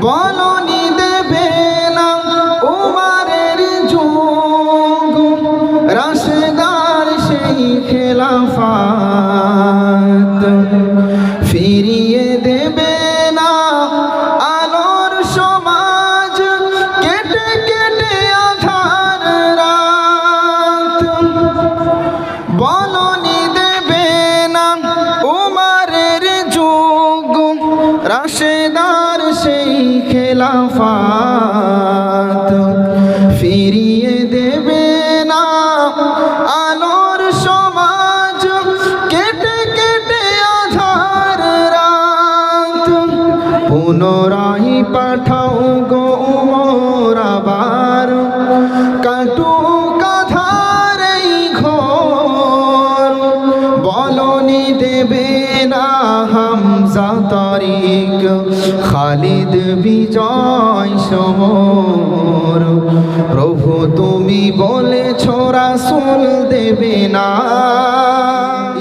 বলনি দেবে না উমারের যুগ, রাশেদার সেই খেলাফত ফিরিয়ে দেবে না আলোর সমাজ, কেটে কেটে আধার রাত। বলনি দেবে না উমারের যুগ, রাশেদার সেই খেলাফত ফিরিয়ে দেবে না আলোর সমাজ, কেটে কেটে আধার রাত। পুনরায় পাঠাও গো উমর আবার, কাটুক আধার এই ঘোর। বলনি দেবে না হামজা তারিক, খালিদ বিজয় সমর। প্রভু তুমি বলেছ রাসূল দেবে না।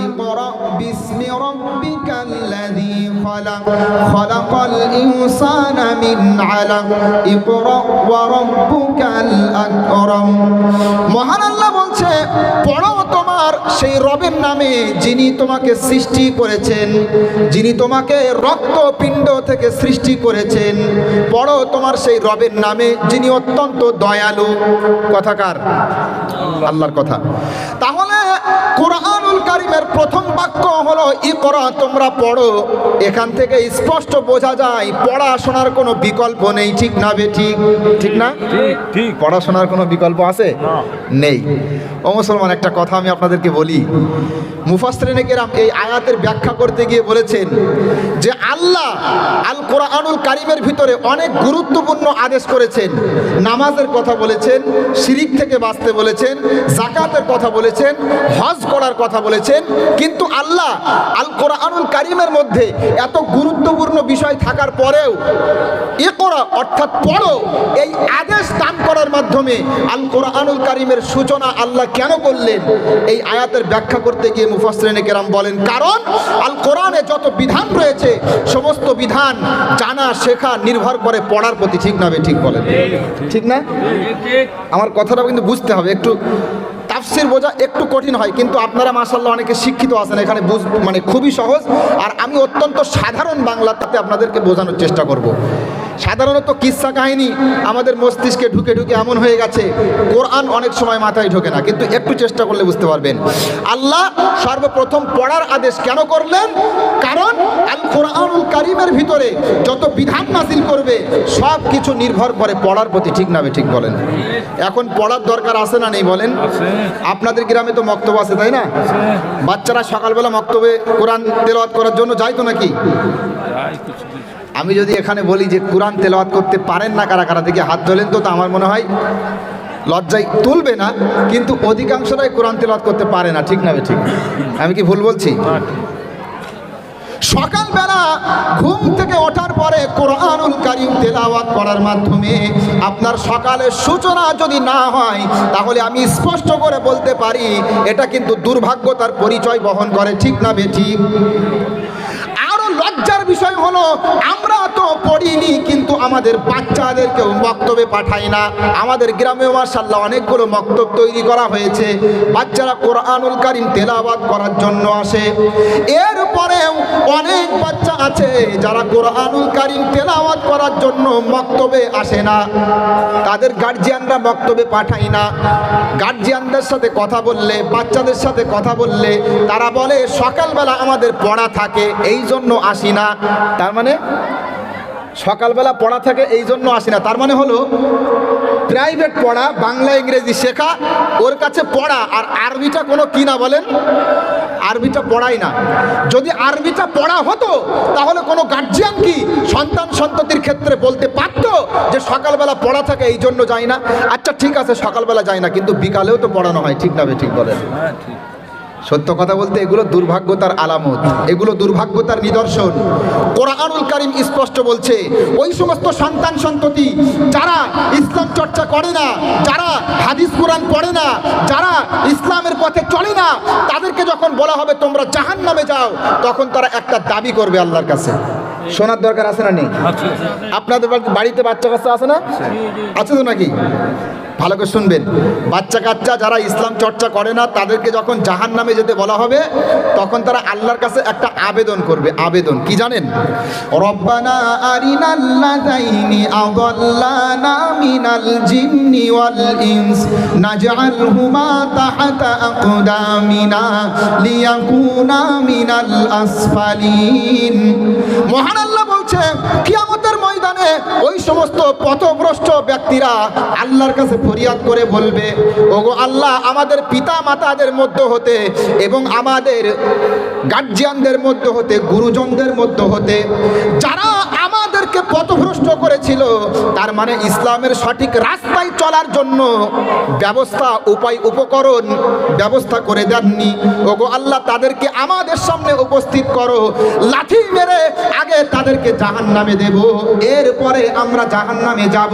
ইকরা বিসমি রাব্বিকাল্লাযী খালাক, খালাকাল ইনসানা মিন আলাক, ইকরা ওয়া রাব্বুকাল আকরাম। মহান আল্লাহ বলছে, পড়ো তোমার সেই রবের নামে যিনি তোমাকে সৃষ্টি করেছেন, যিনি তোমাকে রক্তপিণ্ড থেকে সৃষ্টি করেছেন। পড়ো তোমার সেই রবের নামে যিনি অত্যন্ত দয়ালু। কথাকার আল্লাহর কথা। তাহলে কুরআনুল কারীমের প্রথম বাক্য হলো ইকরা, তোমরা পড়ো। এখান থেকে স্পষ্ট বোঝা যায় পড়াশোনার কোনো বিকল্প নেই। ঠিক না বে ঠিক? ঠিক না? ঠিক। পড়াশোনার কোনো বিকল্প আছে? নেই। ও মুসলমান, একটা কথা আমি আপনাদেরকে বলি। মুফাসসিরিনে কেরাম এই আয়াতের ব্যাখ্যা করতে গিয়ে বলেছেন যে আল্লাহ আল কোরআনুল কারীমের ভিতরে অনেক গুরুত্বপূর্ণ আদেশ করেছেন। নামাজের কথা বলেছেন, শিরিক থেকে বাঁচতে বলেছেন, যাকাতের কথা বলেছেন, হজ করার কথা বলেছেন। কিন্তু আল্লাহ আল কোরআনুল কারীমের মধ্যে এত গুরুত্বপূর্ণ বিষয় থাকার পরেও ইকরা অর্থাৎ পড়ো এই আদেশ দান করার মাধ্যমে আল কোরআনুল কারীমের সূচনা আল্লাহ কেন করলেন? এই আয়াতের ব্যাখ্যা করতে গিয়ে মুফাসসিরিনে কেরাম বলেন, কারণ আল কোরআনে যত বিধান রয়েছে সমস্ত বিধান জানা শেখা নির্ভর করে পড়ার প্রতি। ঠিক না বে ঠিক? বলেন ঠিক না? আমার কথাটা কিন্তু বুঝতে হবে। একটু তাফসীর বোঝা একটু কঠিন হয়, কিন্তু আপনারা মাশাআল্লাহ অনেকে শিক্ষিত আছেন, এখানে মানে খুবই সহজ। আর আমি অত্যন্ত সাধারণ বাংলাতে আপনাদেরকে বোঝানোর চেষ্টা করব। সাধারণত কিসসা কাহিনী আমাদের মস্তিষ্কে ঢুকে ঢুকে এমন হয়ে গেছে, কোরআন অনেক সময় মাথায় ঢোকে না, কিন্তু একটু চেষ্টা করলে বুঝতে পারবেন। আল্লাহ সর্বপ্রথম পড়ার আদেশ কেন করলেন? কারণ আল কোরআনুল কারীমের ভিতরে যত বিধান নাযিল করবে সব কিছু নির্ভর করে পড়ার প্রতি। ঠিক না বে ঠিক? বলেন এখন পড়ার দরকার আছে না নেই? বলেন। আপনাদের গ্রামে তো মক্তব আছে, তাই না? বাচ্চারা সকালবেলা মক্তবে কোরআন তেলাওয়াত করার জন্য যায় তো নাকি? আমি যদি এখানে বলি যে কোরআন তেলাওয়াত করতে পারেন না কারা কারা, থেকে হাত তোলেন তো আমার মনে হয় লজ্জায় তুলবে না, কিন্তু অধিকাংশরাই কোরআন তেলাওয়াত করতে পারে না। ঠিক না বে ঠিক? আমি কি ভুল বলছি? সকালবেলা ঘুম থেকে ওঠার পরে কোরআনুল কারীম তেলাওয়াত করার মাধ্যমে আপনার সকালের সূচনা যদি না হয়, তাহলে আমি স্পষ্ট করে বলতে পারি এটা কিন্তু দুর্ভাগ্যতার পরিচয় বহন করে। ঠিক না বে ঠিক? আরো লজ্জার বিষয় হলো আমরা তো পড়িনি, কিন্তু আমাদের বাচ্চাদেরকেও মক্তবে পাঠাই না। আমাদের গ্রামেও মাশাআল্লাহ অনেকগুলো মক্তব তৈরি করা হয়েছে, বাচ্চারা কোরআনুল কারীম তেলাওয়াত করার জন্য আসে। এরপরেও অনেক বাচ্চা আছে যারা কোরআনুল কারীম তেলাওয়াত করার জন্য মক্তবে আসে না, তাদের গার্জিয়ানরা মক্তবে পাঠায় না। গার্জিয়ানদের সাথে কথা বললে, বাচ্চাদের সাথে কথা বললে তারা বলে সকালবেলা আমাদের পড়া থাকে এই জন্য আসি না। তার মানে সকালবেলা পড়া থাকে এই জন্য আসি না, তার মানে হলো প্রাইভেট পড়া, বাংলা ইংরেজি শেখা ওর কাছে পড়া, আর আরবিটা কোনো কি না বলেন, আরবিটা পড়াই না। যদি আরবিটা পড়া হতো তাহলে কোনো গার্জিয়ান কি সন্তান সন্ততির ক্ষেত্রে বলতে পারত যে সকালবেলা পড়া থাকে এই জন্য যাই না? আচ্ছা ঠিক আছে, সকালবেলা যাই না, কিন্তু বিকালেও তো পড়ানো হয়। ঠিক না বে ঠিক? বলেন সত্য কথা বলতে এগুলো দুর্ভাগ্যতার আলামত, এগুলো দুর্ভাগ্যতার নিদর্শন। কোরআনুল কারীম স্পষ্ট বলছে, ওই সমস্ত সন্তান সন্ততি যারা ইসলাম চর্চা করে না, যারা হাদিস কোরআন পড়ে না, যারা ইসলামের পথে চলে না, তাদেরকে যখন বলা হবে তোমরা জাহান্নামে যাও, তখন তারা একটা দাবি করবে আল্লাহর কাছে। শোনার দরকার আছে না নেই? আপনাদের বাড়িতে বাচ্চা কাচ্চা আছে না? আছে তো নাকি? ভালো করে শুনবেন, বাচ্চা কাচ্চা যারা ইসলাম চর্চা করে না তাদেরকে যখন জাহান্নামে যেতে বলা হবে, তখন তারা আল্লাহর কাছে একটা আবেদন করবে। আবেদন কি জানেন? রব্বানা আরিনাল্লাযাইনি আযাল্লানা মিনাল জিন্নি ওয়াল ইনস নাজআলহুমা তাহতা আকদামিনা লিয়াকুনা মিনাল আসফালিন। মহান আল্লাহ বলছে, কিয়ামতের ময়দানে ওই সমস্ত পথভ্রষ্ট ব্যক্তিরা আল্লাহর কাছে ফরিয়াদ করে বলবে, ওগো আল্লাহ, আমাদের পিতা মাতাদের মধ্যে হতে এবং আমাদের গার্জিয়ানদের মধ্যে হতে, গুরুজনদের মধ্যে হতে যারা আমাদেরকে পথভ্রষ্ট করেছিল, তার মানে ইসলামের সঠিক রাস্তায় চলার জন্য ব্যবস্থা, উপায়, উপকরণ ব্যবস্থা করে দেননি, ওগো আল্লাহ, তাদেরকে আমাদের সামনে উপস্থিত করো, লাঠি মেরে আগে তাদেরকে জাহান্নামে দেব, এরপরে আমরা জাহান্নামে যাব।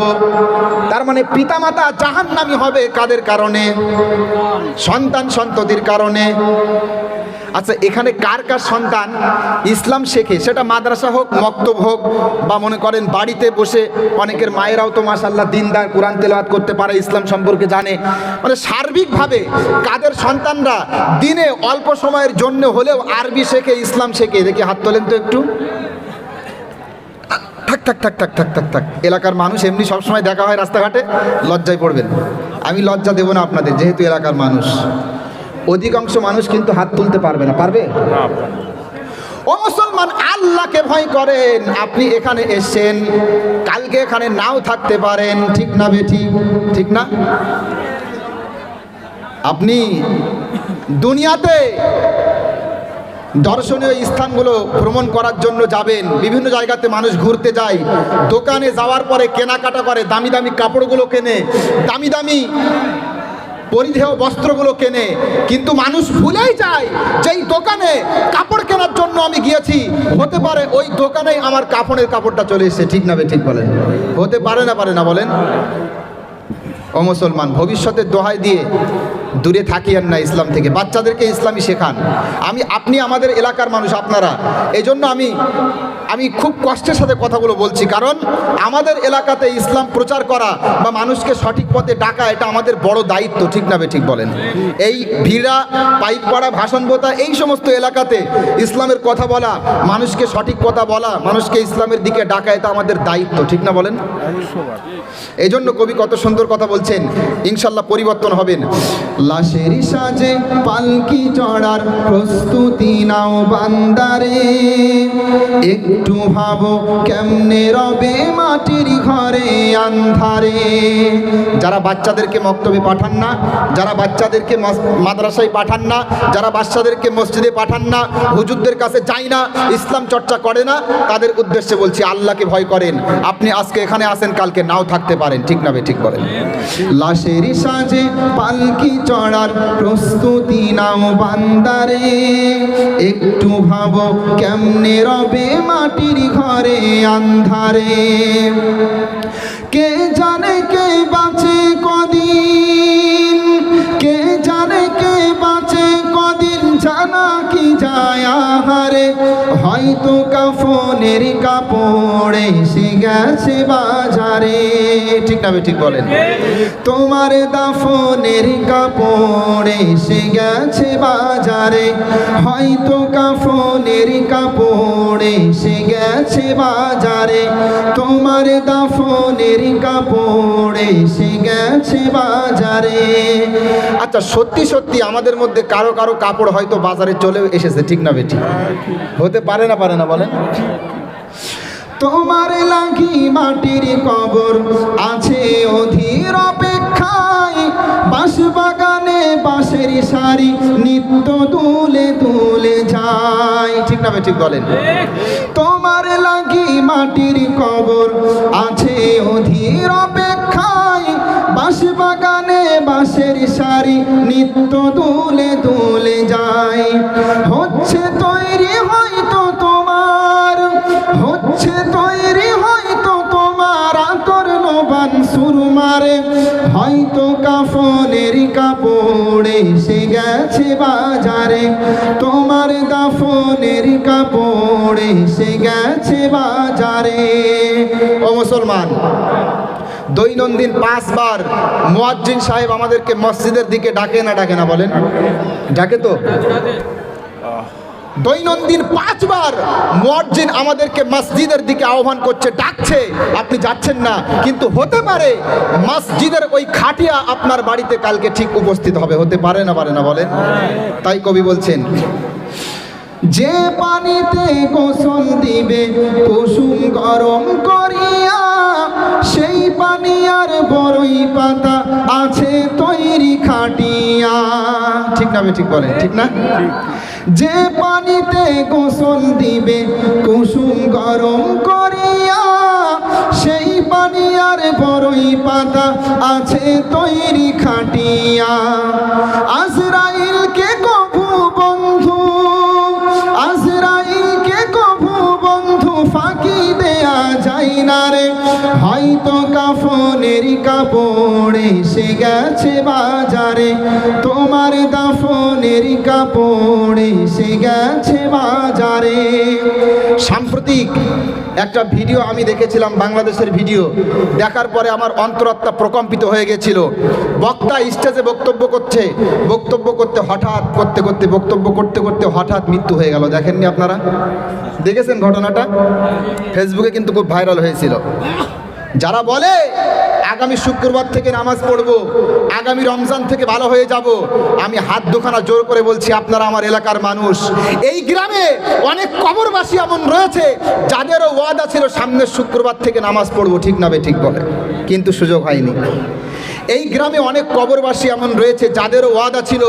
তার মানে পিতামাতা জাহান্নামী হবে কাদের কারণে? সন্তান সন্ততির কারণে। আচ্ছা, এখানে কার কার সন্তান ইসলাম শেখে, সেটা মাদ্রাসা হোক, মক্তব হোক, বা মনে করেন বাড়িতে বসে অনেকের মায়েরাও তো মাশাআল্লাহ দিনদার, কোরআন তেলাওয়াত করতে পারে, ইসলাম সম্পর্কে জানে, মানে সার্বিকভাবে কাদের সন্তানরা দিনে অল্প সময়ের জন্য হলেও আরবি শেখে, ইসলাম শেখে? দেখি হাত তোলেন তো একটু। থাক থাক থাক থাক থাক থাক থাক। এলাকার মানুষ এমনি সবসময় দেখা হয় রাস্তাঘাটে, লজ্জায় পড়বেন। আমি লজ্জা দেবো না আপনাদের, যেহেতু এলাকার মানুষ। অধিকাংশ মানুষ কিন্তু হাত তুলতে পারবে না। পারবে? ও মুসলমান, আল্লাহকে ভয় করেন। আপনি এখানে এসেছেন, কালকে এখানে নাও থাকতে পারেন, ঠিক না বেঠিক? ঠিক না? আপনি দুনিয়াতে দর্শনীয় স্থানগুলো ভ্রমণ করার জন্য যাবেন, বিভিন্ন জায়গাতে মানুষ ঘুরতে যায়, দোকানে যাওয়ার পরে কেনাকাটা করে, দামি দামি কাপড়গুলো কেনে, দামি দামি পরিধেয় বস্ত্রগুলো কেনে, কিন্তু মানুষ ভুলেই যায় যেই দোকানে কাপড় কেনার জন্য আমি গিয়েছি, হতে পারে ওই দোকানেই আমার কাফনের কাপড়টা চলে এসেছে। ঠিক না ঠিক বলেন? হতে পারে না? পারে না বলেন? ও মুসলমান, ভবিষ্যতের দোহাই দিয়ে দূরে থাকিয়েন না ইসলাম থেকে, বাচ্চাদেরকে ইসলামই শেখান। আপনি আমাদের এলাকার মানুষ, আপনারা, এই জন্য আমি খুব কষ্টের সাথে কথাগুলো বলছি, কারণ আমাদের এলাকাতে ইসলাম প্রচার করা বা মানুষকে সঠিক পথে ডাকা, এটা আমাদের বড় দায়িত্ব। ঠিক না ঠিক বলেন? এই ভিড়া, পাইকপাড়া, ভাষণবোতা, এই সমস্ত এলাকাতে ইসলামের কথা বলা, মানুষকে সঠিক কথা বলা, মানুষকে ইসলামের দিকে ডাকা, এটা আমাদের দায়িত্ব। ঠিক না বলেন? এই জন্য কবি কত সুন্দর কথা বলছেন, ইনশাল্লাহ পরিবর্তন হবেন। লাশের সাজে পালকি চড়ার প্রস্তুতি নাও বান্দারে, একটু ভাবো কেমনে রবে মাটির ঘরে আন্ধারে। যারা বাচ্চাদেরকে মক্তবে পাঠান না, যারা বাচ্চাদেরকে মাদ্রাসায় পাঠান না, যারা বাচ্চাদেরকে মসজিদে পাঠান না, হুজুরদের কাছে যায় না, ইসলাম চর্চা করে না, তাদের উদ্দেশ্যে বলছি, আল্লাহকে ভয় করেন। আপনি আজকে এখানে আসেন, কালকে নাও থাকতে পারেন। ঠিক না ঠিক বলেন? লাশের সাজে পালকি চড়ার প্রস্তুতি নাও বান্দারে, একটু ভাবো কেমনে রবে মাটির ঘরে আন্ধারে। কে জানে কে বাঁচে কদিন, কে জানে কে বাঁচে কদিন, জানা কি যায় আহারে। হয়তো কাফনের কাপড় এসে গেছে বাজারে। ঠিক না ঠিক বলেন? তোমার দাফনের কাপড় এসে গেছে বাজারে, হয়তো কাফনের কাপড় এসে গেছে বাজারে, তোমার দাফনের কাপড় এসে গেছে বাজারে। আচ্ছা, সত্যি সত্যি আমাদের মধ্যে কারো কারো কাপড় হয়তো বাজারে চলে এসেছে। ঠিক না বেটি? হতে পারে না? পারে না বলেন? তোমার লাগি মাটির কবর আছে অধীর অপেক্ষায়, বাঁশ বাগানে বাঁশের সারি নিত্য দুলে দুলে যায়। ঠিক না ঠিক বলেন? তোমার লাগি মাটির কবর আছে অধীর অপেক্ষায়, বাঁশ বাঁশ বাগানে বাঁশের সারি নিত্য দুলে দুলে যায়। হচ্ছে তৈরি হয়তো তোমার, হচ্ছে তৈরি হয়তো তোমার আতর লোবান সুরমারে, হয়তো কাফনের কাপড় এসে গেছে বাজারে, তোমার দাফনের কাপড় এসে গেছে বাজারে। ও মুসলমান, দৈনন্দিন 5 বার মুয়াজ্জিন সাহেব আমাদেরকে মসজিদের দিকে ডাকে না ডাকে না বলেন? ডাকে তো। দৈনন্দিন 5 বার মুয়াজ্জিন আমাদেরকে মসজিদের দিকে আহ্বান করছে, ডাকছে, আপনি যাচ্ছেন না। কিন্তু হতে পারে মসজিদের ওই খাটিয়া আপনার বাড়িতে কালকে ঠিক উপস্থিত হবে, হতে পারে না পারে না বলেন? তাই কবি বলছেন, যে পানিতে গোসল দিবে কুসুম গরম করিয়া, সেই পানি আর বড়ই পাতা আছে তৈরি খাটিয়া। ঠিক না? ঠিক বলেন, ঠিক না? যে পানিতে গোসল দিবে কুসুম গরম করিয়া, সেই পানি আর বড়ই পাতা আছে তৈরি খাটিয়া। আজরাইলকে কভু বন্ধু, আজরাইলকে কভু বন্ধু ফাঁকি দেয়া যায় না রে, হয়তো কাফনের কাপড় এসে গেছে বাজারে, তোমার দাফনের কাপড় এসে গেছে বাজারে। সাম্প্রতিক একটা ভিডিও আমি দেখেছিলাম, বাংলাদেশের ভিডিও, দেখার পরে আমার অন্তরাত্মা প্রকম্পিত হয়ে গেছিল। বক্তা স্টেজে বক্তব্য করছে, বক্তব্য করতে হঠাৎ বক্তব্য করতে করতে হঠাৎ মৃত্যু হয়ে গেল। দেখেননি আপনারা? দেখেছেন ঘটনাটা? ফেসবুকে কিন্তু খুব ভাইরাল হয়েছিল। যারা বলে আগামী শুক্রবার থেকে নামাজ পড়বো, আগামী রমজান থেকে ভালো হয়ে যাব, আমি হাত দুখানা জোর করে বলছি, আপনারা আমার এলাকার মানুষ, এই গ্রামে অনেক কবরবাসী এমন রয়েছে যাদেরও ওয়াদা ছিল সামনের শুক্রবার থেকে নামাজ পড়বো, ঠিক না? ঠিক বলে, কিন্তু সুযোগ হয়নি। এই গ্রামে অনেক কবরবাসী এমন রয়েছে যাদেরও ওয়াদা ছিল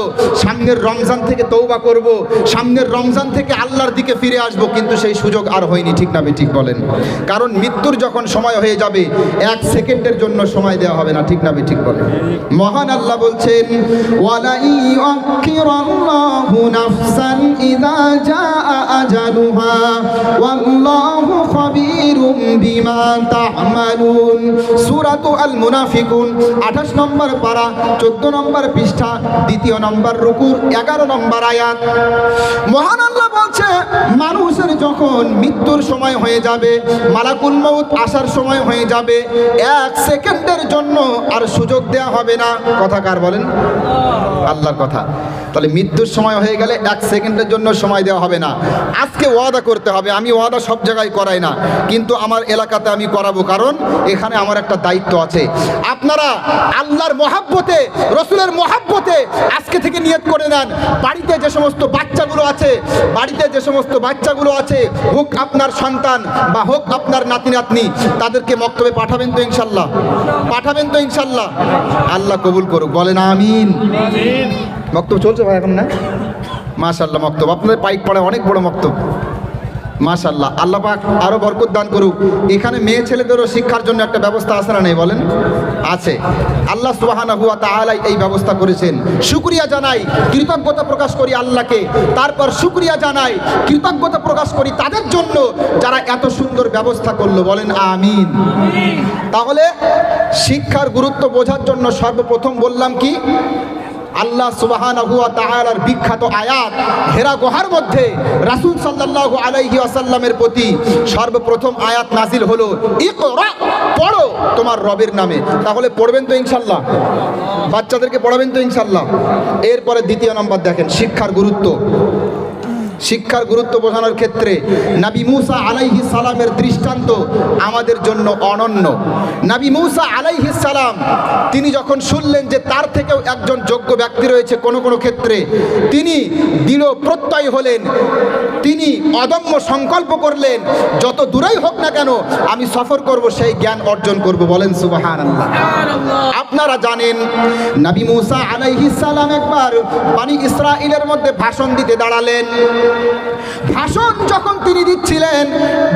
সামনের রমজান থেকে তওবা করব, সামনের রমজান থেকে আল্লাহর দিকে ফিরে আসব, কিন্তু সেই সুযোগ আর হয়নি, ঠিক না? ঠিক বলেন? কারণ মৃত্যুর যখন সময় হয়ে যাবে 1 সেকেন্ডের জন্য সময় দেওয়া হবে না, ঠিক না? ঠিক বলেন? মহান আল্লাহ বলছেন, ওয়ালা ইউআখিরাল্লাহু নাফসান ইযা জাআ আজালুহা ওয়াল্লাহু খাবীরুম বিমা তা'মালুন। সূরাতু আল মুনাফিকুন 28 নম্বর পারা, 14 নম্বর পৃষ্ঠা, 2 নম্বর রুকুর 11 নম্বর আয়াত। মহান আল্লাহ বলছে, মানুষের যখন মৃত্যুর সময় হয়ে যাবে, মালাকুল মউত আসার সময় হয়ে যাবে, 1 সেকেন্ডের জন্য আর সুযোগ দেয়া হবে না। কথা কার বলেন? আল্লাহর কথা। তাহলে মৃত্যুর সময় হয়ে গেলে 1 সেকেন্ডের জন্য সময় দেওয়া হবে না। আজকে ওয়াদা করতে হবে। আমি ওয়াদা সব জায়গায় করাই না, কিন্তু আমার এলাকাতে আমি করাবো, কারণ এখানে আমার একটা দায়িত্ব আছে। আপনারা আল্লাহর মহাব্বতে, রসুলের মহাব্বতে আজকে থেকে নিয়ত করে নেন, বাড়িতে যে সমস্ত বাচ্চাগুলো আছে, বাড়িতে যে সমস্ত বাচ্চাগুলো আছে, হোক আপনার সন্তান বা হোক আপনার নাতি নাতনি, তাদেরকে মক্তবে পাঠাবেন তো ইনশাল্লাহ? পাঠাবেন তো ইনশাল্লাহ? আল্লাহ কবুল করুক, বলেন আমিন। মক্তব চলছে ভাই এখন না? মাশাআল্লাহ, মক্তব আপনাদের পাইক পড়ে অনেক বড় মক্তব, মাশাআল্লাহ। আল্লাহ পাক আরো বরকত দান করুক। এখানে মেয়ে ছেলেদেরও শিক্ষার জন্য একটা ব্যবস্থা আছে না নেই বলেন? আছে। আল্লাহ সুবহানাহু ওয়া তাআলা এই ব্যবস্থা করেছেন। শুকরিয়া জানাই, কৃতজ্ঞতা প্রকাশ করি আল্লাহকে। তারপর শুকরিয়া জানাই, কৃতজ্ঞতা প্রকাশ করি তাদের জন্য যারা এত সুন্দর ব্যবস্থা করলো, বলেন আমিন। তাহলে শিক্ষার গুরুত্ব বোঝার জন্য সর্বপ্রথম বললাম কি, আল্লাহ সুবহানাহু ওয়া তাআলার বিখ্যাত আয়াত হেরা গুহার মধ্যে রাসূল সাল্লাল্লাহু আলাইহি ওয়াসাল্লামের প্রতি সর্বপ্রথম আয়াত নাজিল হলো, ইকরা, পড়ো তোমার রবের নামে। তাহলে পড়বেন তো ইনশাআল্লাহ? বাচ্চাদেরকে পড়াবেন তো ইনশাআল্লাহ? এরপরে 2 নম্বর দেখেন শিক্ষার গুরুত্ব। শিক্ষার গুরুত্ব বোঝানোর ক্ষেত্রে নবী মুসা আলাইহিস সালামের দৃষ্টান্ত আমাদের জন্য অনন্য। নবী মুসা আলাইহিস সালাম তিনি যখন শুনলেন যে তার থেকেও একজন যোগ্য ব্যক্তি রয়েছে কোনো কোনো ক্ষেত্রে, তিনি দৃঢ় প্রত্যয় হলেন, তিনি অদম্য সংকল্প করলেন, যত দূরেই হোক না কেন আমি সফর করব, সেই জ্ঞান অর্জন করব, বলেন সুবহানাল্লাহ। আপনারা জানেন নবী মুসা আলাইহিস সালাম একবার বনি ইসরাঈলের মধ্যে ভাষণ দিতে দাঁড়ালেন। ভাষণ যখন তিনি দিচ্ছিলেন,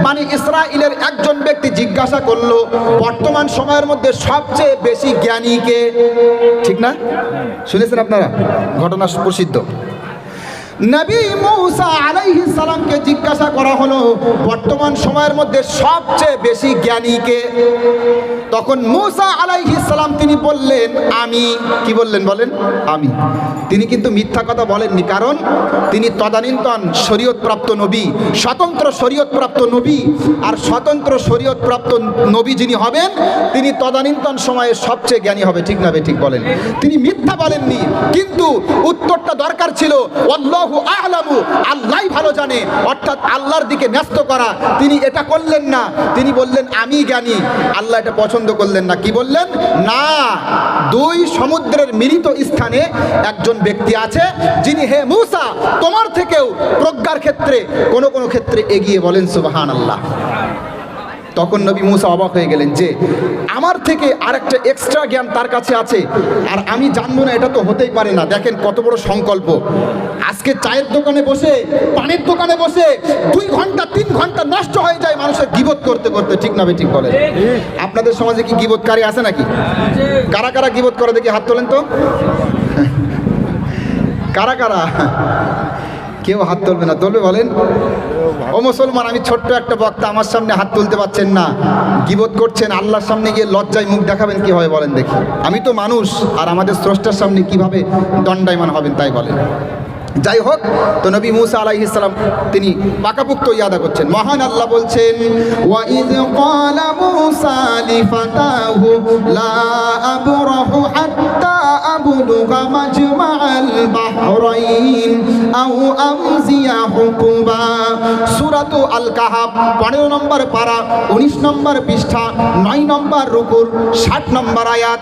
বনি ইসরাইলের একজন ব্যক্তি জিজ্ঞাসা করলো, বর্তমান সময়ের মধ্যে সবচেয়ে বেশি জ্ঞানী কে? ঠিক না? শুনেছেন আপনারা? ঘটনা প্রসিদ্ধ। নবী মূসা আলাইহিস সালামকে জিজ্ঞাসা করা হলো, বর্তমান সময়ের মধ্যে সবচেয়ে বেশি জ্ঞানী কে? তখন মূসা আলাইহিস সালাম তিনি বললেন, আমি। কি বললেন বলেন? আমি। তিনি কিন্তু মিথ্যা কথা বলেননি, কারণ তিনি তদানীন্তন শরীয়তপ্রাপ্ত নবী, স্বতন্ত্র শরীয়তপ্রাপ্ত নবী। আর স্বতন্ত্র শরীয়তপ্রাপ্ত নবী যিনি হবেন, তিনি তদানীন্তন সময়ে সবচেয়ে জ্ঞানী হবে। ঠিক না ঠিক বলেন? তিনি মিথ্যা বলেননি, কিন্তু উত্তরটা দরকার ছিল আল্লাহু আ'লামু, আল্লাহই ভালো জানে, অর্থাৎ আল্লাহর দিকে ন্যস্ত করা। তিনি এটা করলেন না, তিনি বললেন আমি জ্ঞানী। আল্লাহ এটা পছন্দ করলেন না। কি বললেন? না, দুই সমুদ্রের মিলিত স্থানে একজন ব্যক্তি আছে যিনি হে মূসা তোমার থেকেও প্রজ্ঞার ক্ষেত্রে কোনো কোনো ক্ষেত্রে এগিয়ে। বলেন সুবহানাল্লাহ। তখন নবী মূসা অবাক হয়ে গেলেন যে আমার থেকে আরেকটা এক্সট্রা জ্ঞান তার কাছে আছে, আর আমি জানবো না, এটা তো হতেই পারে না। দেখেন কত বড় সংকল্প। আজকে চায়ের দোকানে বসে, পানের দোকানে বসে 2 ঘন্টা 3 ঘন্টা নষ্ট হয়ে যায় মানুষের গীবত করতে করতে। ঠিক না ঠিক বলে? আপনাদের সমাজে কি গীবতকারী আছে নাকি? কারা কারা গীবত করে দেখি হাত তোলেন তো। কারা কারা? কেউ হাত তুলবে না, তুলবে বলেন? ও মুসলমান, আমি ছোট্ট একটা বক্তা, আমার সামনে হাত তুলতে পারছেন না, গীবত করছেন, আল্লাহর সামনে গিয়ে লজ্জায় মুখ দেখাবেন কিভাবে বলেন দেখি? আমি তো মানুষ, আর আমাদের স্রষ্টার সামনে কিভাবে দণ্ডায়মান হবেন তাই বলেন? যাই হোক, তো নবী মূসা আলাইহিস সালাম তিনি পাকাপুক্ত ইয়াদা করছেন। মহান আল্লাহ বলছেন, ওয়া ইয ক্বালা মূসা লিফাতাহু লা আবরাহু হাত্তা আবলুগা মাজমাআল বাহরাইন আও আমজিয়া হুকুবা। সূরাতু আল কাহাফ 15 নম্বর পারা, 19 নম্বর পৃষ্ঠা, 9 নম্বর রুকুর 60 নম্বর আয়াত।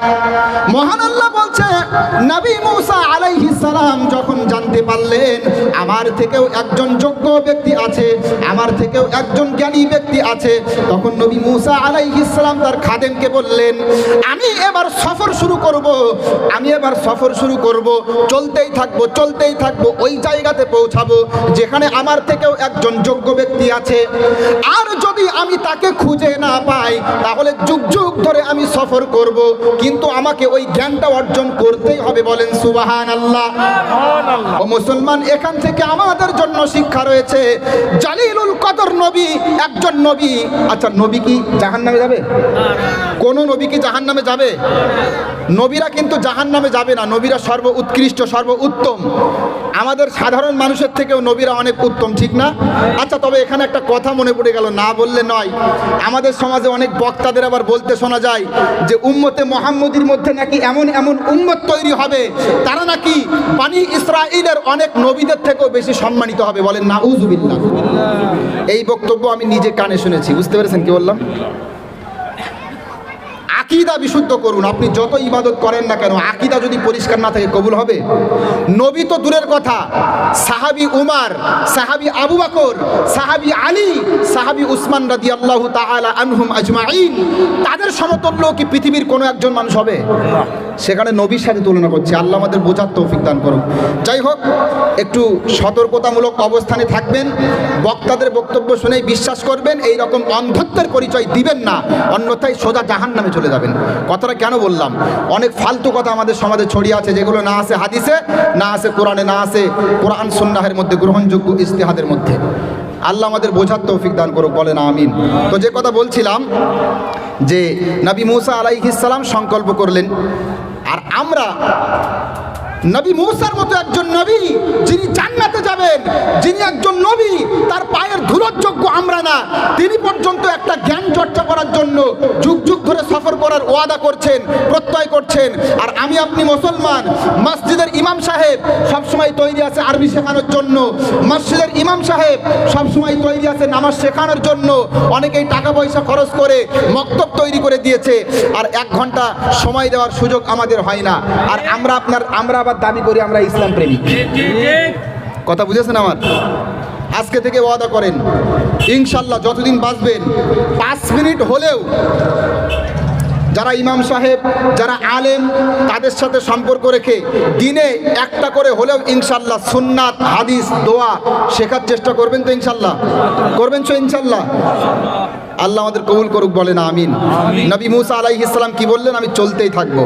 মহান আল্লাহ বলছে, নবী মূসা আলাইহিস সালাম যখন জানতে পারলেন আমার থেকেও একজন যোগ্য ব্যক্তি আছে, আমার থেকেও একজন জ্ঞানী ব্যক্তি আছে, তখন নবী মূসা আলাইহিস সালাম তার খাদেমকে বললেন, আমি এবার সফর শুরু করব, আমি এবার সফর শুরু করব, চলতেই থাকবো চলতেই থাকবো, ওই জায়গাতে পৌঁছাবো যেখানে আমার থেকেও একজন যোগ্য ব্যক্তি আছে। আর যদি আমি তাকে খুঁজে না পাই তাহলে যুগ যুগ ধরে আমি সফর করব, কিন্তু আমাকে ওই জ্ঞানটা অর্জন করতেই হবে। বলেন সুবহানাল্লাহ। ও মুসলমান, এখান থেকে আমাদের জন্য শিক্ষা রয়েছে, জালিলুল কদর নবী একজন নবী। আচ্ছা, নবী কি জাহান্নামে যাবে? কোন নবী কি জাহান্নামে যাবে? নবীরা কিন্তু জাহান্নামে যাবে না, নবীরা সর্ব উৎকৃষ্ট, সর্ব উত্তম। আমাদের সাধারণ মানুষের থেকেও নবীরা অনেক উত্তম, ঠিক না? আচ্ছা, তবে এখানে একটা কথা মনে পড়ে গেল, না বললে নয়। আমাদের সমাজে অনেক বক্তাদের আবার বলতে শোনা যায় যে উম্মতে মুহাম্মদীর মধ্যে নাকি এমন এমন উম্মত তৈরি হবে, তারা নাকি বনি ইসরাইলের অনেক নবীদের থেকেও বেশি সম্মানিত হবে। বলেন নাউযুবিল্লাহ। এই বক্তব্য আমি নিজে কানে শুনেছি। বুঝতে পেরেছেন কি বললাম? আকীদা বিশুদ্ধ করুন। আপনি যত ইবাদত করেন না কেন, আকীদা যদি পরিষ্কার না থাকে কবুল হবে? নবী তো দূরের কথা, সাহাবী উমর, সাহাবী আবু বকর, সাহাবী আলী, সাহাবী উসমান রাদিয়াল্লাহু তাআলা আনহুম আজমাইন, তাদের সমতুল্য কি পৃথিবীর কোনো একজন মানুষ হবে? সেখানে নবীর সাথে তুলনা করছে। আল্লাহ আমাদের বোঝার তৌফিক দান করুন। যাই হোক, একটু সতর্কতামূলক অবস্থানে থাকবেন, বক্তাদের বক্তব্য শুনেই বিশ্বাস করবেন, এই রকম অন্ধত্বের পরিচয় দিবেন না, অন্যথায় সোজা জাহান্নামে চলে যাবেন। কথাটা কেন বললাম? অনেক ফালতু কথা আমাদের সমাজে ছড়িয়ে আছে, যেগুলো না আছে হাদিসে, না আছে কোরআনে, না আছে কোরআন সুন্নাহের মধ্যে গ্রহণযোগ্য ইজতিহাদের মধ্যে। আল্লাহ আমাদের বোঝার তৌফিক দান করুক, বলেন আমিন। তো যে কথা বলছিলাম যে নবী মূসা আলাইহিস সালাম সংকল্প করলেন, আর আমরা নবী মূসার মতো একজন নবী যিনি জান্নাতে যাবেন, যিনি একজন নবী, তার পায়ের ধুলোর যোগ্য আমরা না, তিনি পর্যন্ত একটা জ্ঞান চর্চা করার জন্য যুগ যুগ ধরে সফর করার ওয়াদা করছেন, প্রত্যয় করছেন। আর আমি আপনি মুসলমান, মসজিদের ইমাম সাহেব সবসময় তৈরি আছে আরবি শেখানোর জন্য, মসজিদের ইমাম সাহেব সবসময় তৈরি আছে নামাজ শেখানোর জন্য। অনেকেই টাকা পয়সা খরচ করে মক্তব তৈরি করে দিয়েছে, আর 1 ঘন্টা সময় দেওয়ার সুযোগ আমাদের হয় না। আর আমরা আবার দাবি করি আমরা ইসলাম প্রেমিক। কথা বুঝেছেন আমার? আজকে থেকে ওয়াদা করেন, ইনশাল্লাহ যতদিন বাঁচবেন 5 মিনিট হলেও যারা ইমাম সাহেব, যারা আলেম, তাদের সাথে সম্পর্ক রেখে দিনে একটা করে হলেও ইনশাল্লাহ সুন্নাত, হাদিস, দোয়া শেখার চেষ্টা করবেন তো ইনশাল্লাহ? করবেন তো ইনশাল্লাহ? আল্লাহ আমাদের কবুল করুক, বলেন আমিন। নবী মুসা আলাইহিস সালাম কি বললেন? আমি চলতেই থাকবো।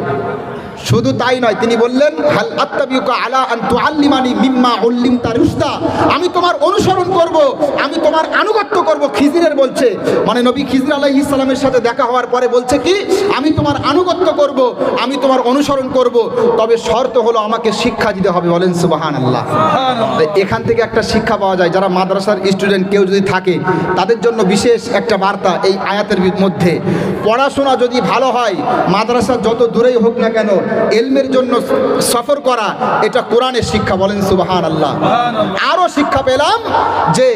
শুধু তাই নয়, তিনি বললেন হাল আত্তাবিউকা আলা আন তুআল্লিমানি মিম্মা উল্লিমতা রুশদা, আমি তোমার অনুসরণ করব, আমি তোমার আনুগত্য করব। খিজিরের বলছে, মানে নবী খিজির আলাইহিস সালামের সাথে দেখা হওয়ার পরে বলছে কি, আমি তোমার আনুগত্য করব, আমি তোমার অনুসরণ করব, তবে শর্ত হলো আমাকে শিক্ষা দিতে হবে। বলেন সুবহানাল্লাহ। এখান থেকে একটা শিক্ষা পাওয়া যায়, যারা মাদ্রাসার স্টুডেন্ট কেউ যদি থাকে তাদের জন্য বিশেষ একটা বার্তা এই আয়াতের মধ্যে। পড়াশোনা যদি ভালো হয়, মাদ্রাসা যত দূরেই হোক না কেন, ইলমের জন্য সফর করা, এটা কোরআনের শিক্ষা। বলেন সুবহানাল্লাহ। আরও শিক্ষা পেলাম যে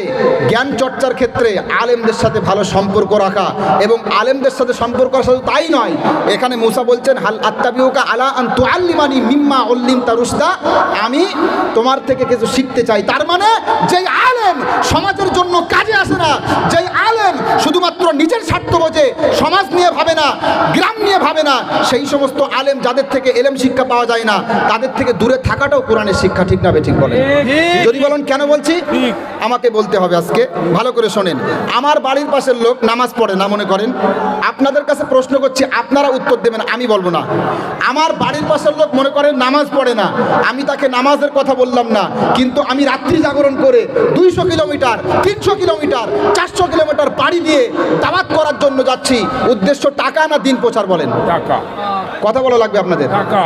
জ্ঞান চর্চার ক্ষেত্রে আলেমদের সাথে ভালো সম্পর্ক রাখা, এবং আলেমদের সাথে সম্পর্ক শুধু তাই নয়, এখানে মুসা বলছেন হাল আত্তাবিউকা আলা আন তুআল্লিমানি মিম্মা উল্লিমতা রুশদা, আমি তোমার থেকে কিছু শিখতে চাই। তার মানে যেই আলেম সমাজের জন্য কাজে আসে না, যেই আলেম শুধুমাত্র নিজের স্বার্থ বোঝে, সমাজ নিয়ে ভাবে না, গ্রাম নিয়ে ভাবে না, সেই সমস্ত আলেম যাদের থেকে এলেম শিক্ষা পাওয়া যায় না, তাদের থেকে দূরে থাকাটাও কোরআনের শিক্ষা। ঠিক না ঠিক বলেন? যদি বলেন কেন বলছি, আমাকে বলতে হবে আজকে, ভালো করে শোনেন। আমার বাড়ির পাশের লোক নামাজ পড়ে না, মনে করেন, আপনাদের কাছে প্রশ্ন করছি, আপনারা উত্তর দেবেন, আমি বলবো না। আমার বাড়ির পাশের লোক মনে করেন নামাজ পড়ে না, আমি তাকে নামাজের কথা বললাম না, কিন্তু আমি রাত্রি জাগরণ করে 200 কিলোমিটার, 300 কিলোমিটার, 400 কিলোমিটার পাড়ি দিয়ে দাওয়াত করার জন্য যাচ্ছি, উদ্দেশ্য টাকা না দিন প্রচার? বলেন। টাকা। কথা বলা লাগবে আপনাদের। টাকা।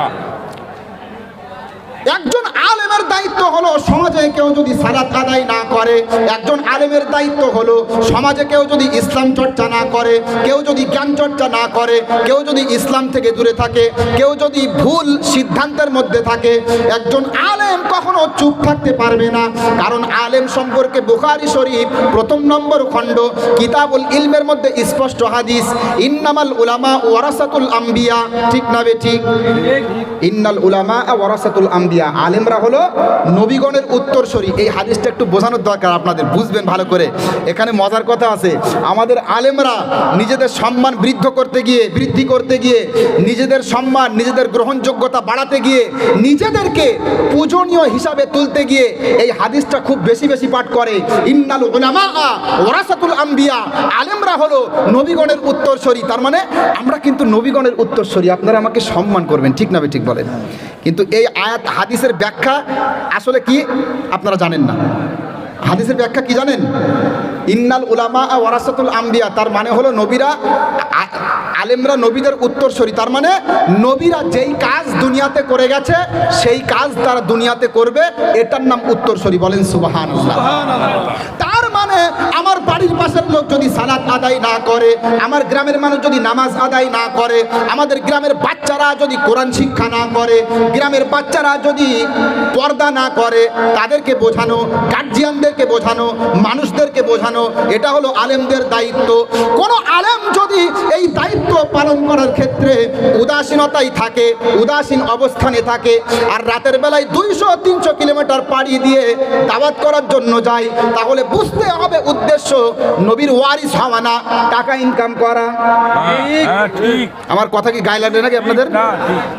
একজন আলেমের দায়িত্ব হলো সমাজে কেউ যদি সালাত আদায় না করে, একজন আলেমের দায়িত্ব হলো সমাজে কেউ যদি ইসলাম চর্চা না করে, কেউ যদি জ্ঞান চর্চা না করে, কেউ যদি ইসলাম থেকে দূরে থাকে, কেউ যদি ভুল সিদ্ধান্তের মধ্যে থাকে, একজন আলেম কখনো চুপ থাকতে পারবে না। কারণ আলেম সম্পর্কে বুখারী শরীফ 1 নম্বর খণ্ড কিতাবুল ইলমের মধ্যে স্পষ্ট হাদিস, ইন্নামাল উলামা ওয়ারাসাতুল আম্বিয়া। ঠিক না বে ঠিক? ইন্নাল উলামা ওয়ারাসাতুল আম্বিয়া, আলেমরা হলো নবীগণের উত্তরসূরি। এই হাদিসটা একটু বোঝানোর দরকার, আপনাদের বুঝবেন ভালো করে। এখানে মজার কথা আছে, আমাদের আলেমরা নিজেদের সম্মান বৃদ্ধি করতে গিয়ে, নিজেদের সম্মান, নিজেদের গ্রহণযোগ্যতা বাড়াতে গিয়ে, নিজেদেরকে পূজনীয় হিসাবে তুলতে গিয়ে এই হাদিসটা খুব বেশি বেশি পাঠ করে, ইন্নাল উলামা ওয়ারাসাতুল আম্বিয়া, আলেমরা হলো নবীগণের উত্তরসূরি। তার মানে আমরা কিন্তু নবীগণের উত্তরসূরি, আপনারা আমাকে সম্মান করবেন। ঠিক না ঠিক বলেন? কিন্তু এই আয়াত হাদিসের ব্যাখ্যা আসলে কি আপনারা জানেন না। হাদিসের ব্যাখ্যা কি জানেন? ইন্নাল উলামা ওয়ারাসাতুল আম্বিয়া, তার মানে হলো নবীরা, আলেমরা নবীদের উত্তরসূরি। তার মানে নবীরা যেই কাজ দুনিয়াতে করে গেছে সেই কাজ তারা দুনিয়াতে করবে, এটার নাম উত্তরসূরি। বলেন সুবহানাল্লাহ। তার মানে আমার বাড়ির পাশের লোক যদি সালাত আদায় না করে, আমার গ্রামের মানুষ যদি নামাজ আদায় না করে, আমাদের গ্রামের বাচ্চারা যদি কোরআন শিক্ষা না করে, গ্রামের বাচ্চারা যদি পর্দা না করে, তাদেরকে বোঝানো, গার্জিয়ানদেরকে বোঝানো, মানুষদেরকে বোঝানো, এটা হলো আলেমদের দায়িত্ব। কোনো আলেম যদি এই দায়িত্ব পালন করার ক্ষেত্রে উদাসীনতাই থাকে, উদাসীন অবস্থানে থাকে, আর রাতের বেলায় 200-300 কিলোমিটার পাড়ি দিয়ে দাওয়াত করার জন্য যায়, তাহলে বুঝতে হবে উদ্দেশ্য নবীর ওয়ারিস হওয়া না, টাকা ইনকাম করা। আমার কথা কি গায়ে লাগে নাকি আপনাদের?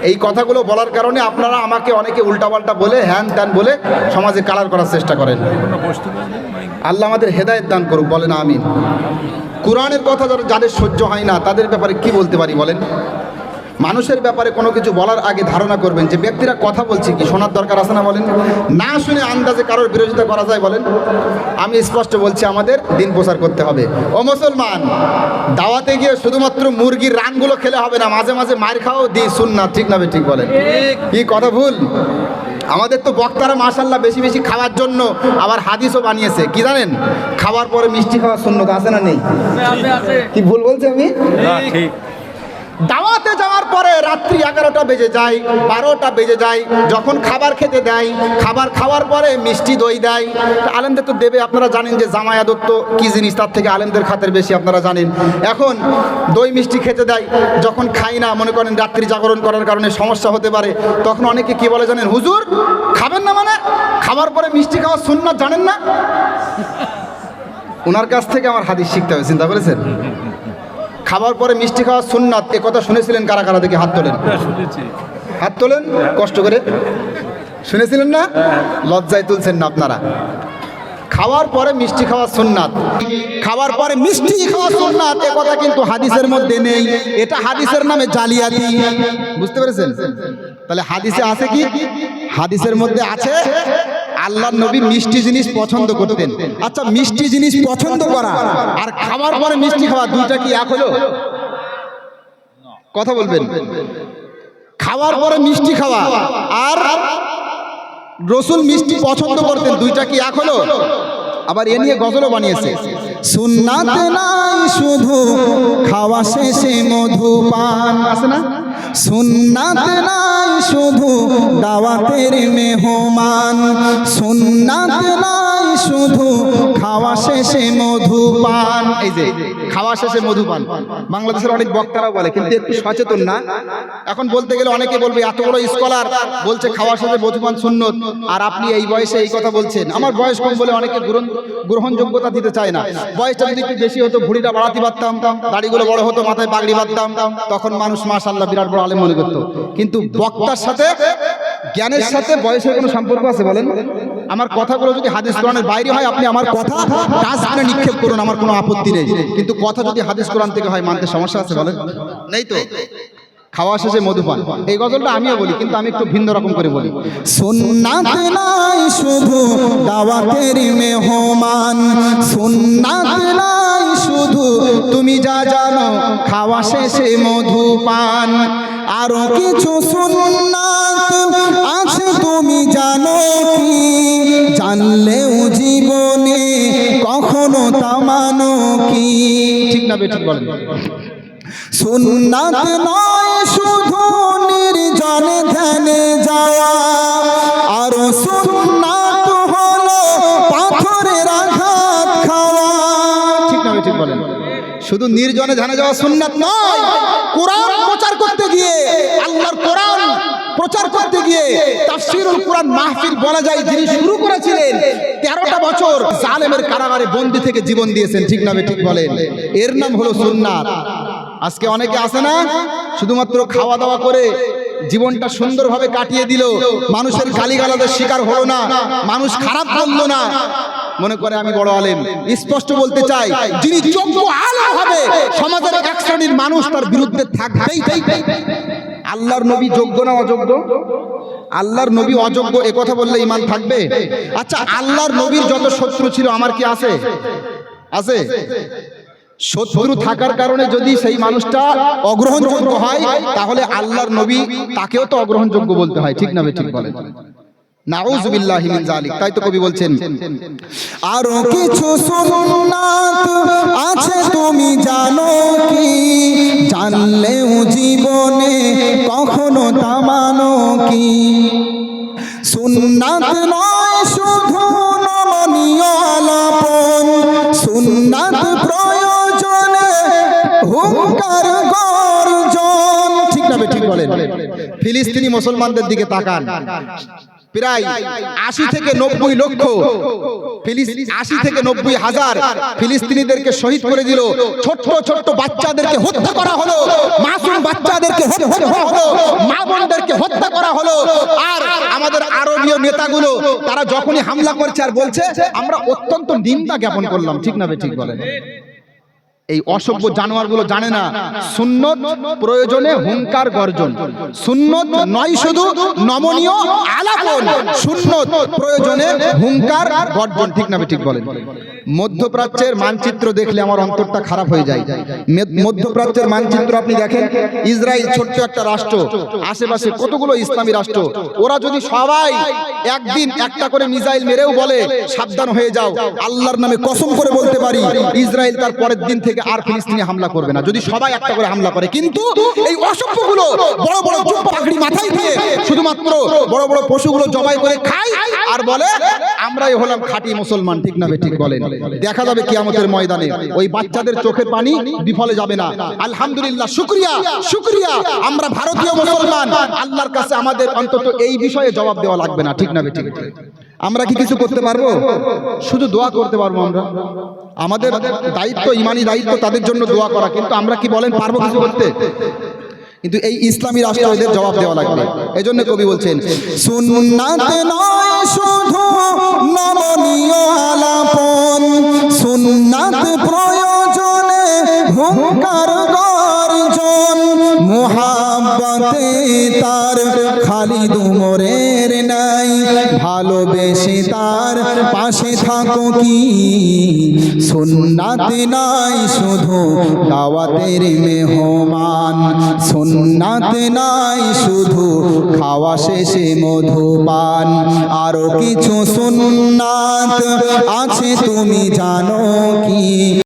এই কথাগুলো বলার কারণে আপনারা আমাকে অনেকে উল্টাপাল্টা বলে, হ্যান ত্যান বলে সমাজে কালার করার চেষ্টা করেন। আল্লাহ আমাদের হেদায়েত দান করুক, বলেন আমিন। কোরআনের কথা যাদের সহ্য হয় না তাদের ব্যাপারে কি বলতে পারি বলেন? মানুষের ব্যাপারে কোনো কিছু বলার আগে ধারণা করবেন যে ব্যক্তিরা কথা বলছে কি, শোনার দরকার আছে না বলেন? না শুনে আন্দাজে কারোর বিরোধিতা করা যায় বলেন? আমি স্পষ্ট বলছি, আমাদের দিন প্রচার করতে হবে। ও মুসলমান, দাওয়াতে গিয়ে শুধুমাত্র মুরগির রানগুলো খেলে হবে না, মাঝে মাঝে মার খাও দিই সুন্নাত। ঠিক না ঠিক বলেন? কি কথা ভুল? আমাদের তো বক্তারা মাশাআল্লাহ বেশি বেশি খাওয়ার জন্য আবার হাদিসও বানিয়েছে, কি জানেন? খাওয়ার পরে মিষ্টি খাওয়ার সুন্নত আছে না নেই? কি ভুল বলছি আমি? ঠিক। দাওয়াতে যাওয়ার পরে রাত্রি 11টা বেজে যায়, 12টা বেজে যায়, যখন খাবার খেতে দেয়, খাবার খাওয়ার পরে মিষ্টি দই দেয়। আলেমদের তো দেবে, আপনারা জানেন যে জামাই আদত্ত কি জিনিস, তার থেকে আলেমদের খাতের বেশি আপনারা জানেন। এখন দই মিষ্টি খেতে দেয়, যখন খাই না, মনে করেন রাত্রি জাগরণ করার কারণে সমস্যা হতে পারে, তখন অনেকে কি বলে জানেন? হুজুর খাবেন না মানে খাবার পরে মিষ্টি খাওয়া সুন্নাত জানেন না? ওনার কাছ থেকে আমার হাদিস শিখতে হবে, চিন্তা করেছেন? খাবার পরে মিষ্টি খাওয়া সুন্নাত, এ কথা শুনেছিলেন কারা কারা? দেখে হাত তোলেন, হাত তোলেন কষ্ট করে। শুনেছিলেন না? লজ্জায় তুলছেন না আপনারা। খাওয়ার পরে মিষ্টি খাওয়া সুন্নাত, খাওয়ার পরে মিষ্টি খাওয়া সুন্নাত, এ কথা কিন্তু হাদিসের মধ্যে নেই। এটা হাদিসের নামে জালিয়াতি। বুঝতে পেরেছেন? তাহলে হাদিসে আছে কি? হাদিসের মধ্যে আছে আল্লাহর নবী মিষ্টি জিনিস পছন্দ করতেন। আচ্ছা, মিষ্টি জিনিস পছন্দ করা আর খাওয়ার পরে মিষ্টি খাওয়া, দুইটা কি এক হলো? কথা বলবেন। খাওয়ার পরে মিষ্টি খাওয়া আর রসুল মিষ্টি পছন্দ করতেন, দুইটা কি এক হলো? আবার এ নিয়ে গজলও বানিয়েছে, সুন্নাত নাই শুধু খাওয়া শেষে মধুপান, আছে না? সুন্নাত নাই শুধু দাওয়াতের মেহমান, সুন্নাত নাই শুধু খাওয়া শেষে মধুপান। এই যে খাওয়া শেষে মধুপান, বাংলাদেশের অনেক বক্তারা বলে, কিন্তু একটু সচেতন না। এখন বলতে গেলে অনেকে বলবে এত বড় স্কলার বলছে খাওয়া শেষে মধুপান সুন্নত, আর আপনি এই বয়সে এই কথা বলছেন। আমার বয়স কম বলে অনেকে গ্রহণযোগ্যতা দিতে চায় না। বয়সটা যদি একটু বেশি হতো, ভুঁড়িটা বাড়াতে পারতাম, দাড়িগুলো বড় হতো, মাথায় পাগড়ি বাঁধতাম, তখন মানুষ মাশাআল্লাহ বিরাট বড় আলেম মনে করতো। কিন্তু বক্তার সাথে, জ্ঞানের সাথে বয়সের কোনো সম্পর্ক আছে বলেন? আমার কথাগুলো যদি হাদিস কোরআনের বাইরে হয়, আপনি আমার কথা ডাস্টবিনে নিক্ষেপ করুন, আমার কোনো আপত্তি নেই। কিন্তু কথা যদি হাদিস কোরআন থেকে হয়, মানতে সমস্যা আছে বলেন? নেই তো। খাওয়া শেষে মধুপান, এই গজলটা আমিও বলি, কিন্তু আমি একটু ভিন্ন রকম করে বলি। সুন্নাত নাই শুধু দাওয়াতের মেহমান, সুন্নাত নাই শুধু তুমি যা জানো খাওয়া শেষে মধুপান, আরো কিছু সুন্নাত আছে তুমি জানো কি, জানলেও জীবনে কখনো তা মানো কি। ঠিক না বেঠিক বলেন? সুন্নাত নয় শুধু নির্জনে ধ্যানে যাওয়া, আর সুন্নাত হলো পাথরের আঘাত খাওয়া। ঠিক না ঠিক বলেন? শুধু নির্জনে ধ্যানে যাওয়া সুন্নাত নয়, কোরআন প্রচার করতে গিয়ে, আল্লাহর কোরআন প্রচার করতে গিয়ে তাফসীরুল কোরআন মাহফিল বলা যায় যিনি শুরু করেছিলেন, 13টা বছর জালেমের কারাগারে বন্দী থেকে জীবন দিয়েছেন। ঠিক না ঠিক বলেন? এর নাম হলো সুন্নাত। আজকে অনেকে আছে না, শুধুমাত্র খাওয়া দাওয়া করে জীবনটা সুন্দরভাবে কাটিয়ে দিল, মানুষের গালিগালাজের শিকার হলো না, মানুষ খারাপ বললো না, মনে করে আমি বড় আলেম। স্পষ্ট বলতে চাই, যিনি যোগ্য আলেম হবে, সমাজের এক শ্রেণীর মানুষ তার বিরুদ্ধে থাকবেই। আল্লাহর নবী যোগ্য না অযোগ্য? আল্লাহর নবী অযোগ্য এ কথা বললে ঈমান থাকবে? আচ্ছা, আল্লাহর নবীর যত শত্রু ছিল, আমার কি আছে? আছে? শত্রু থাকার কারণে যদি সেই মানুষটা অগ্রহণযোগ্য হয়, তাহলে আল্লাহর নবী তাকেও তো অগ্রহণযোগ্য বলতে হয়। ঠিক না ঠিক বলেন? নাউযুবিল্লাহি মিন যালিক। তাই তো কবি বলছেন, আরো কিছু সুন্নাত আছে তুমি জানো কি, জানলেও জীবনে কখনো তা মানো কি। সুন্নাত নয় শুধু নমনীয় আলাপন, সুন্নাত প্রয়োজনে হুঙ্কার গর্জন। ঠিক না ঠিক বলেন? ফিলিস্তিনি মুসলমানদের দিকে তাকান, প্রায় 80 থেকে 90 লক্ষ, 80 থেকে 90 হাজার ফিলিস্তিনিদেরকে শহীদ করে দিল। ছোট্ট ছোট্ট বাচ্চাদেরকে হত্যা করা হলো, মাসুম বাচ্চাদেরকে হত্যা করা হলো, মা বোনদেরকে হত্যা করা হলো। আর আমাদের আরবীয় নেতাগুলো তারা যখনই হামলা করছে আর বলছে আমরা অত্যন্ত নিন্দা জ্ঞাপন করলাম। ঠিক না ঠিক বলেন? এই অসভ্য জানোয়ারগুলো জানে না সুন্নত প্রয়োজনে হুঙ্কার গর্জন। সুন্নত নয় শুধু নমনীয় আলাপন, সুন্নত প্রয়োজনে হুঙ্কার গর্জন। ঠিক না ঠিক বলেন? মধ্যপ্রাচ্যের মানচিত্র দেখলে আমার অন্তরটা খারাপ হয়ে যায়। মধ্যপ্রাচ্যের মানচিত্র আপনি দেখেন, ইসরায়েল ছোট্ট একটা রাষ্ট্র, আশেপাশে কতগুলো ইসলামী রাষ্ট্র। ওরা যদি সবাই একদিন একটা করে মিসাইল মেরেও বলে সাবধান হয়ে যাও, আল্লাহর নামে কসম করে বলতে পারি ইসরায়েল তার পরের দিন থেকে আর ফিলিস্তিনি হামলা করবে না, যদি সবাই একটা করে হামলা করে। কিন্তু এই অসভ্যগুলো বড় বড় জুব্বা পাগড়ি মাথায় দিয়ে শুধুমাত্র বড় বড় পশুগুলো জবাই করে খায় আর বলে আমরাই হলাম খাঁটি মুসলমান। ঠিক না ঠিক বলেন? দেখা যাবে কিয়ামতের ময়দানে ওই বাচ্চাদের চোখের পানি বিফলে যাবে না। আলহামদুলিল্লাহ, শুকরিয়া শুকরিয়া, আমরা ভারতীয় মুসলমান, আল্লাহর কাছে আমাদের অন্তত এই বিষয়ে জবাব দেওয়া লাগবে না। ঠিক না ঠিক? আমরা কি কিছু করতে পারবো? শুধু দোয়া করতে পারবো আমরা। আমাদের দায়িত্ব, ইমানি দায়িত্ব তাদের জন্য দোয়া করা, কিন্তু আমরা কি বলেন পারবো কিছু করতে? কিন্তু এই ইসলামী রাষ্ট্র এদের জবাব দেওয়া লাগবে। এই জন্য কবি বলছেন, সুন্নাত নয় শুধু নমনীয় আলাপন, সুন্নাত প্রয়োজনে হুঙ্কার গর্জন, মুহাব্বতে তার খালিদ উমরের নাই, ভালোবেসে তার পাশে থাকো কি। সুন্নাত নাই শুধু দাওয়াতের মেহমান, সুন্নাত নাই শুধু খাওয়া শেষে মধুপান, আরো কিছু সুন্নাত আছে তুমি জানো কি?